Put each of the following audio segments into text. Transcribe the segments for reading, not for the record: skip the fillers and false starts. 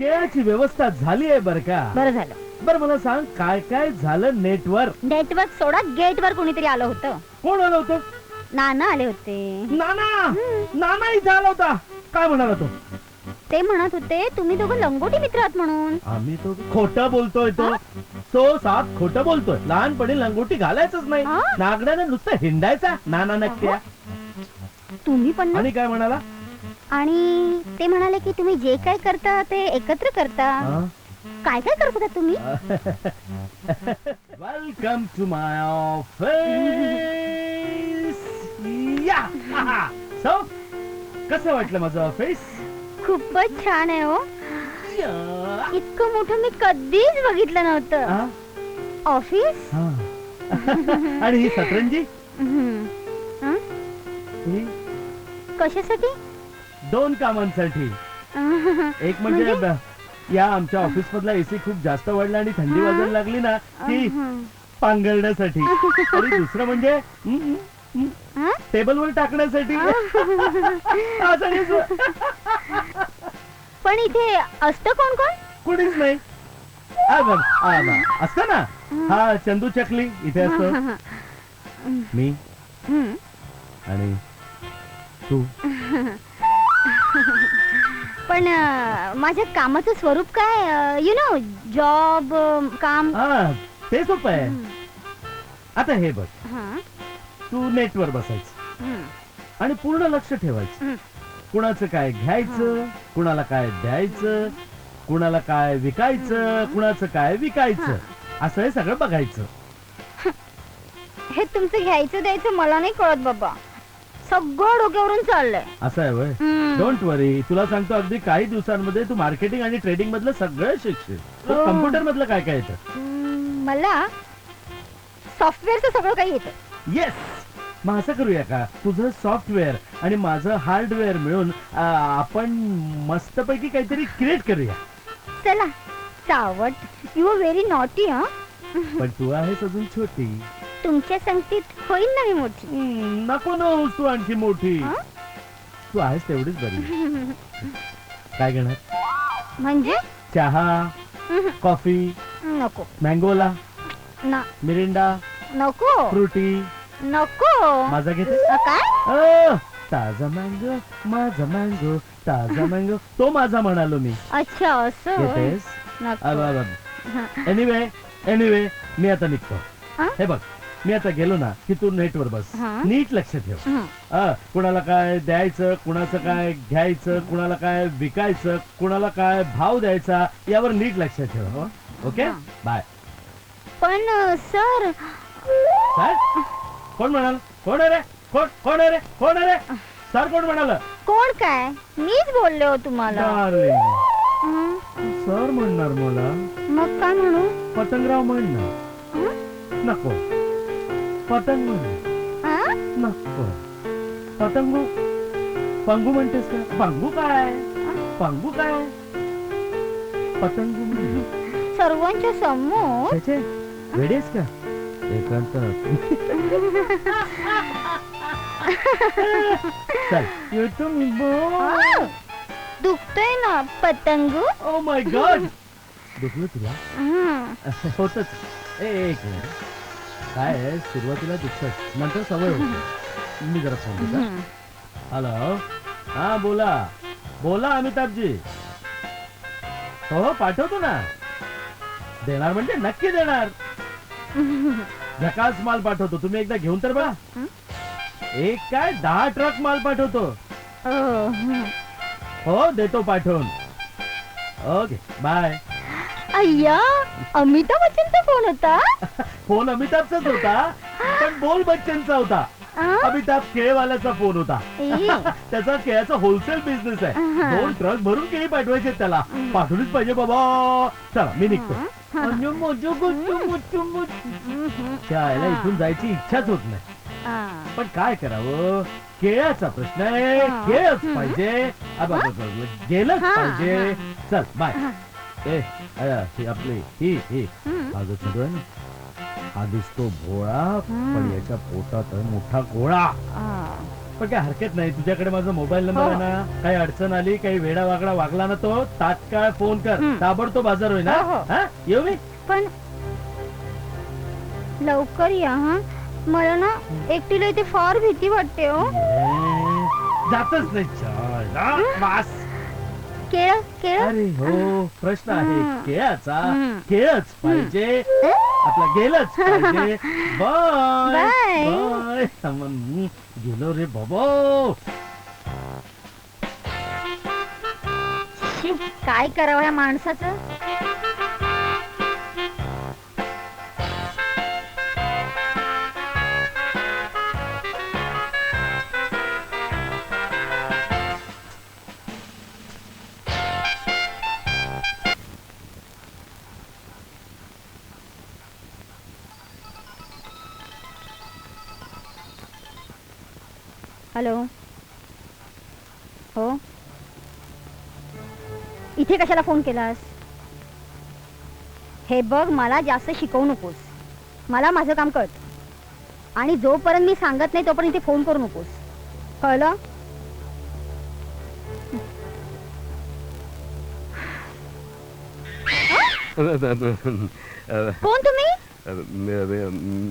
केळ्याची व्यवस्था झाली आहे बर का? बरं झालं. बर मला सांग काय काय झालं नेटवर? नेटवर्क सोडा, गेटवर कोणीतरी आलं होतं. कोण आलं होतं? नाना आले होते. नाना. नाना इथे आला होता. काय म्हणाला तो? ते म्हणत होते तुम्ही दोघं लंगोटी मित्र आहात म्हणून. आम्ही तो खोटं बोलतोय तो. तो साप खोटं बोलतोय. लहानपणी लंगोटी घालायचंच नाही. हा? नागड्याने नुसतं हिंडायचा नाना नक्की. तुम्ही पण ना? आणि काय म्हणाला? आणि ते म्हणाले की तुम्ही जे काय करता ते एकत्र करता. काय काय करत होता तुम्ही? Welcome to my office. या सो कसं वाटलं माझं ऑफिस? खूपच छान आहे हो. या. इतकं मोठं मी कधीच बघितलं नव्हतं. हा? ऑफिस. हा. आणि ही सतरंजी हम्म. हं? ही कशासाठी? 2 कामांसाठी. एक म्हणजे या आमच्या ऑफिस मधला एसी खूप जास्त वाढला आणि थंडी वाजायला लागली ना की पांघरण्यासाठी. आणि दुसरं म्हणजे टेबलवर टाकण्यासाठी. पण इथे असतं कोण कोण? कुणीच नाही. असतं ना हा चंदू चकली इथे असतो. मी हं. आणि तू. पण माझ्या कामाचं स्वरूप काय? यु नो जॉब काम. हा ते सोपं आहे. आता हे बघ हं. तू नेटवर बसायचं हं. आणि पूर्ण लक्ष ठेवायचं. हं. कुणाचं काय घ्यायचं, कुणाला काय द्यायचं, कुणाला काय विकायचं, कुणाचं काय विकायचं, असं हे सगळं बघायचं. हे तुमचं घ्यायचं द्यायचं मला नाही कळत बाबा. सगळं डोक्यावरून चाललंय. असं आहे वय. हं. डोंट वरी, तुला सांगतो अगदी काही दिवसांमध्ये तू मार्केटिंग आणि ट्रेडिंग मधलं सगळं शिकशील. कम्प्युटर मधलं काय काय येतं? मला सॉफ्टवेअरचं सगळं काही येतं. येस. मग असं करूया का, तुझं सॉफ्टवेअर आणि माझं हार्डवेअर मिळून आपण मस्तपैकी काहीतरी क्रिएट करूया. चला चावट. You are very naughty. हा पण तू आहेस अजून छोटी. तुमच्या संगतीत होईल ना मी मोठी. नको ना होऊस तू आणखी मोठी. तू आहेस तेवढीच बरी. काय घेणार? म्हणजे चहा, कॉफी, नको. मँगोला, ना मिरिंडा, नको फ्रुटी. नको. माझा घेते? काय? ताजा मँगो, माझा मँगो, ताजा मँगो. तो माझा म्हणालो मी. अच्छा असं. घेतेस? नको. एनिवे मी आता निघतो. हा? हे बघ मी आता गेलो ना की तू नेटवर बस. हा? नीट लक्ष ठेव. हं. कुणाला काय द्यायचं, कुणाचं काय घ्यायचं, कुणाला काय विकायचं, कुणाला काय भाव द्यायचा यावर नीट लक्ष ठेव. हो? ओके हा. बाय. पण सर. सर कोण म्हणाल? कोण आहे रे? कोण आहे रे? कोण आहे रे? सर कोण म्हणाल? कोण काय? मीच बोलले हो तुम्हाला. डार्लिंग, हं. सर म्हणणार मला. मग काय म्हणू? पतंगराव म्हणणार. हं? नको. पतंग म्हण. हं? नको. पतंगू पंगू म्हणतेस का? पंगू काय? पंगू काय? पतंगू म्हण. सर्वांच्या समोर. छे, वेडेस का? एकांत. चल येतो मी. हं. दुखतोय ना पतंगू. Oh my God. दुखलं तुला? हं. होतच. एक मिनिट. काय आहे, सुरुवातीला दुखत नंतर सवय होते. मी जरा फोन देतो. हं. हॅलो. हा बोला. बोला अमिताभजी. हो पाठवतो ना. देणार म्हणजे नक्की देणार. झकास माल पाठवतो. तुम्ही एकदा घेऊन तर बघा. एक काय 10 ट्रक माल पाठवतो. हं. हो देतो पाठवून. Okay bye. अय्या अमिताभ बच्चनचा फोन होता. फोन अमिताभचाच होता पण बोल बच्चनचा होता. हं? अमिताभ केळेवाल्याचा फोन होता. ई. त्याचा केळ्याचा होलसेल बिझनेस आहे. 2 ट्रक भरून केळी पाठवायचे त्याला. पाठवलीच पाहिजे बाबा. चला मी निघतो. त्याला इथून जायची इच्छाच होत नाही. हं. पण काय करावं, केळ्याचा प्रश्न आहे. केळच पाहिजे. गेलंच पाहिजे. चल बाय. आपली ही हा जो चंदू आहे ना, हा दिसतो भोळा पण याच्या पोटात आहे मोठा गोळा. पण काय हरकत नाही, तुझ्याकडे माझा मोबाईल नंबर आहे ना, काही अडचण आली, काही वेडा वागडा वागला ना तो तात्काळ फोन कर, ताबडतोब बाजार होईल. हा येऊ मी. पण लवकर या हा, मला ना एकटीला इथे फार भीती वाटते हो. जातच नाही. वास. केळ केळ. अरे हो, प्रश्न आहे केळाचा. केळच पाहिजे, आपला गेलच पाहिजे. Bye bye. गेलो रे बाबा. काय करावं या माणसाचं. हॅलो. हो, इथे कशाला फोन केलास. हे बघ, मला जास्त शिकवू नकोस. मला माझं काम कळत, आणि जोपर्यंत मी सांगत नाही तोपर्यंत इथे फोन करू नकोस, कळलं. कोण तुम्ही.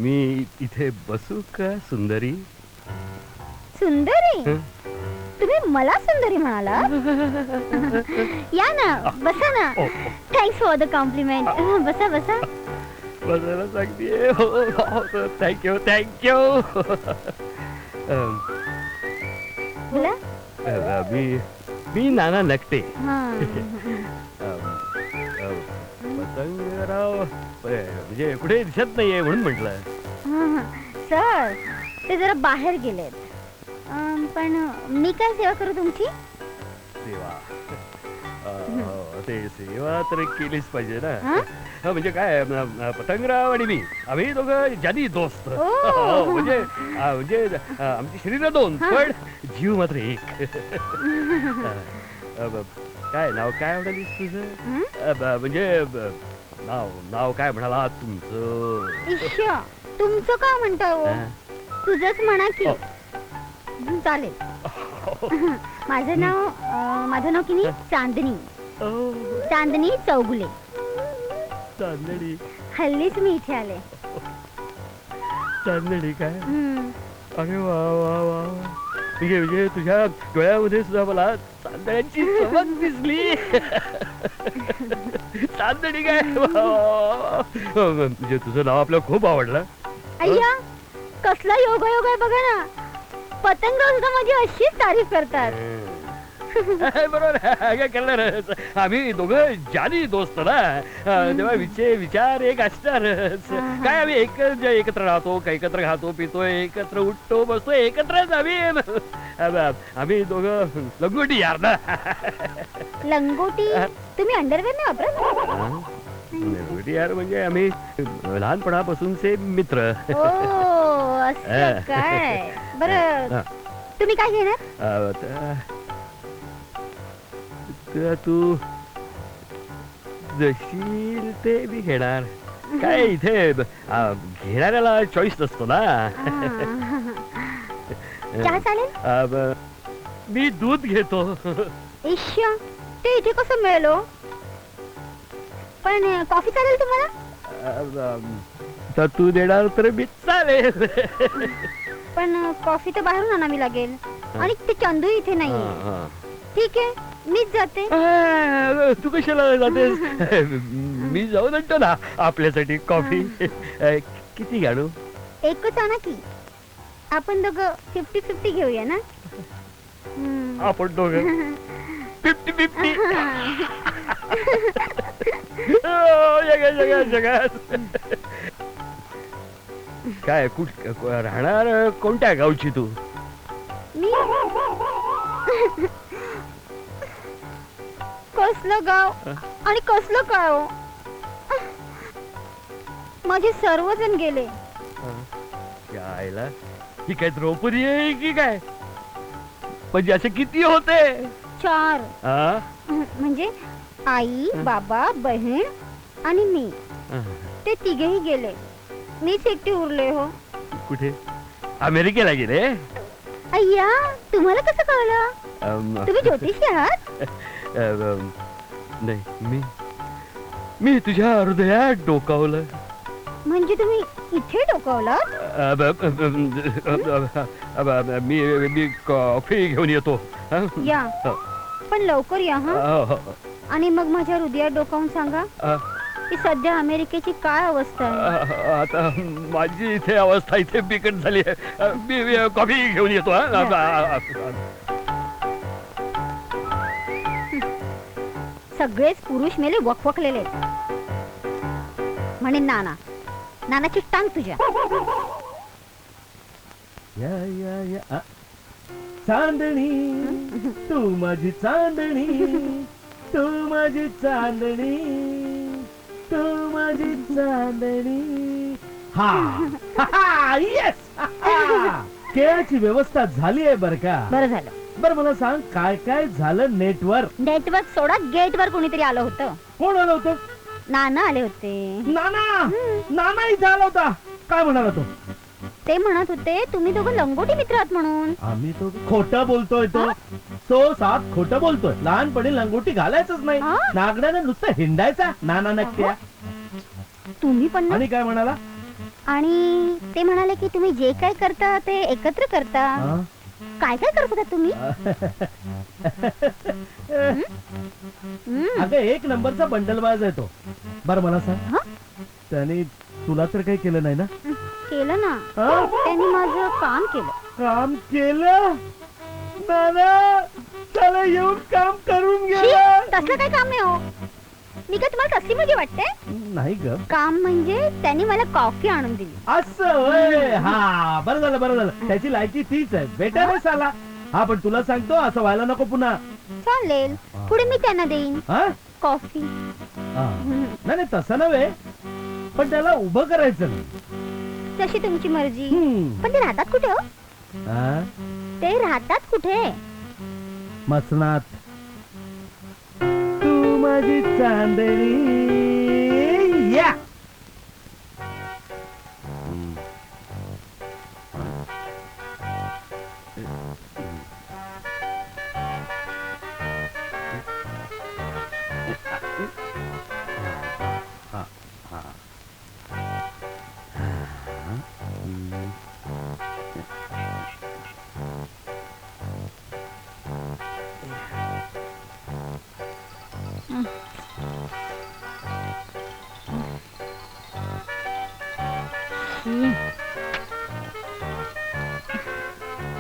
मी इथे बसू का सुंदरी. सुंदरी. तुम्ही मला सुंदरी म्हणाला. या ना, बसा ना. Thanks for the compliment. बसा बसा. बसायला सांगते. Thank you thank you. बोला. मी नाना नकटे. पतंगराव म्हणजे कुठे दिसत नाहीये म्हणून म्हटलं. सर, ते जरा बाहेर गेलेत. पण मी काय सेवा करू तुमची. सेवा. ते सेवा तर केलीच पाहिजे ना. म्हणजे काय, पतंगराव आणि मी आम्ही दोघं जादी दोस्त. म्हणजे आमची शरीर दोन, पण जीव मात्र एक. काय नाव काय म्हणालीस तुझं. म्हणजे नाव काय म्हणाला तुमचं. तुमचं का म्हणता. तुझंच म्हणा की. चालेल. माझं नाव की नाही चांदणी. चांदणी चौगुले. चांदणी. हल्लीच मी इथे आले. चांदणी काय. अरे वा वा वा. म्हणजे तुझ्या डोळ्यामध्ये सुद्धा मला चांदण्यांची चमक दिसली. चांदणी काय. म्हणजे तुझं नाव आपल्याला खूप आवडलं. अय्या, कसला योगायोग आहे बघा ना. पतंगराव सुद्धा माझी अशीच तारीफ करतात. बरोबर. काय करणार, आम्ही दोघं जानी दोस्त ना, तेव्हा विचार एक असणारच. काय आम्ही एकत्र राहतो, एकत्र खातो पितो, एकत्र उठतो बसतो, एकत्रच आम्ही दोघं लंगोटी यार ना. लंगोटी. तुम्ही अंडरवेअर नाही वापरत. लंगोटी यार म्हणजे आम्ही लहानपणापासूनचे मित्र. काय. बरं, तुम्ही काय घेणार. तू जशील ते मी घेणार. काय इथे घेणाऱ्याला चॉईस नसतो ना. चहा चालेल. मी दूध घेतो. ईश्या, ते इथे कसं मिळालो. पण कॉफी चालेल तुम्हाला. तर तू देणार तर मी चालेल. पण कॉफी तर बाहेरून आणावी लागेल, आणि ते चंदू इथे नाही. ठीक आहे, मीच जाते. तू कशाला जातेस. मी जाऊन आणतो ना आपल्यासाठी कॉफी. किती घालू. एकच आणा की. आपण दोघं 50-50 घेऊया ना. आपण दोघं 50-50. काय राहणार कोणत्या गावची तू. मी कसलं गाव आणि कसलं काय हो. माझे सर्वजण गेले. यायला ही काय द्रौपदी आहे की काय. म्हणजे असे किती होते. 4. म्हणजे आई बाबा बहीण आणि मी. ते तिघेही गेले. मीच एकटी उरले हो. कुठे. अमेरिकेला गेले. अय्या, तुम्हाला कसं कळलं? अम, तुम्ही ज्योतिषी आहात? नाही, मी तुझ्या हृदयात डोकावलं. म्हणजे तुम्ही इथे डोकावलात? मी कॉफी घेऊन येतो. हं? या, हो. पण लवकर या हा. हो. आणि मग माझ्या हृदयात डोकावून सांगा की सध्या अमेरिकेची काय अवस्था आहे. आता माझी इथे अवस्था इथे बिकट झाली आहे. मी कॉफी घेऊन येतो. सगळेच पुरुष मेले वकवकलेले. म्हणे नानाची टांग तुझ्या. या चांदणी तू माझी चांदणी, तू माझी चांदणी, तू माझी चांदणी. हा येस. केळाची व्यवस्था झाली आहे बर का? बरं झालं. बर मला सांग काय काय झालं नेटवर? नेटवर्क सोडा, गेटवर कोणीतरी आलं होतं. कोण आलं होतं? नाना आले होते. नाना इथे आला होता. काय म्हणाला तो? ते म्हणत होते तुम्ही दोघं लंगोटी मित्र आहात म्हणून. आम्ही तो खोटं बोलतोय. तो सात खोटं बोलतोय. लहानपणी लंगोटी घालायचंच नाही. हा? नागड्याने नुसतं हिंडायचा नाना नकट्या. तुम्ही पण ना? आणि काय म्हणाला? आणि ते म्हणाले की तुम्ही जे काय करता ते एकत्र करता. हा? काय काय करत होता तुम्ही? अगं एक नंबरचा बंडलबाज आहे तो. बरं मला सांग, हा? त्याने तुला तर काही केलं नाही ना? केलं ना. हा? त्यांनी माझं काम केलं. काम केलं? नाना त्याला येऊन काम करून शी, घ्या. तसलं काही काम नाही हो. मी काय तुम्हाला कसली म्हणजे वाटते? नाही ग. काम म्हणजे त्यांनी मला कॉफी आणून दिली. असं होय. हा बरं झालं. त्याची लायकी तीच आहे. बेटा रे साला. हा पण तुला सांगतो असं व्हायला नको पुन्हा. चालेल, पुढे मी त्यांना देईन हा? कॉफी. नाही तसं नव्हे, पण त्याला उभं करायचं नाही. तशी तुमची मर्जी. हम्म. पण ते राहतात कुठे हो? हा? ते राहतात कुठे? मसनात. तू माझी चांदणी. या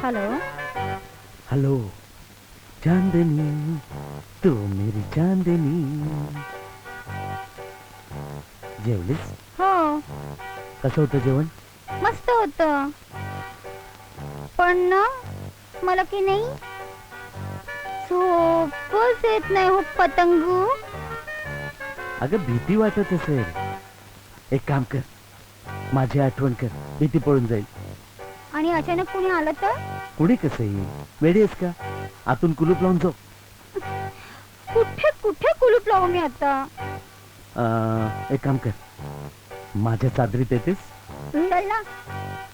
हॅलो. हॅलो चांदनी, तू मेरी चांदनी. जेवलीस? हो, कसं होतं जेवण? मस्त होत. पण ना मला की नाही झोपच येत नाही हो पतंगू. अगं भीती वाटत असेल. एक काम कर, माझी आठवण कर, भीती पळून जाईल. आणि अचानक कोणी आलं तर? कुणी कसं येईल? वेडी आहेस का? आतून कुलूप लावून जाऊ. कुठे कुठे कुलूप लावू मी आता? एक काम कर, माझ्या चादरीत येतेस? चल ना,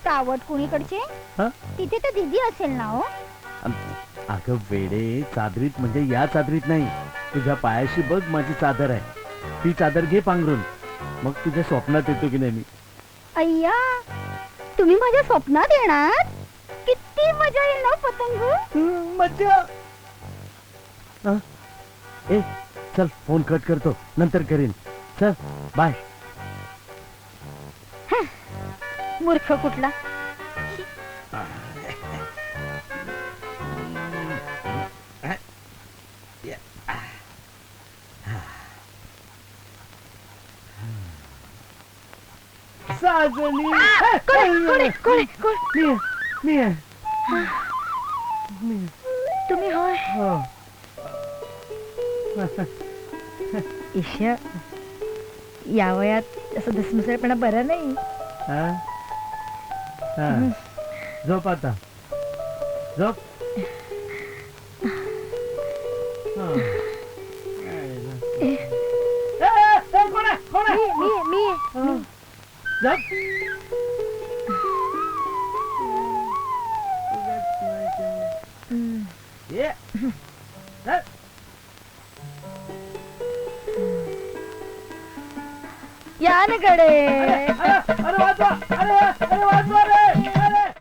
सावट कुणीकडचे? हा? तिथे तर दीदी असेल ना हो. अगं वेडे, चादरीत म्हणजे या चादरीत नाही. तुझ्या पायाशी बघ माझी चादर आहे. ती चादर घे पांघरून, मग तुझ्या स्वप्नात येतो की नाही मी. अय्या, तुम्ही माझ्या स्वप्नात येणार? किती मजा येईल ना पतंगू. मजा. ए चल, फोन कट करतो, नंतर करीन. चल बाय. मूर्ख कुठला. साजनी. मी आहे. तुम्ही होय? हो. ईश्या, या वयात असं धसमुसळपणा बरं नाही. हा? हा. झोप आता, झोप. हा. कोण आहे? मी झोप. या ना कडे अरे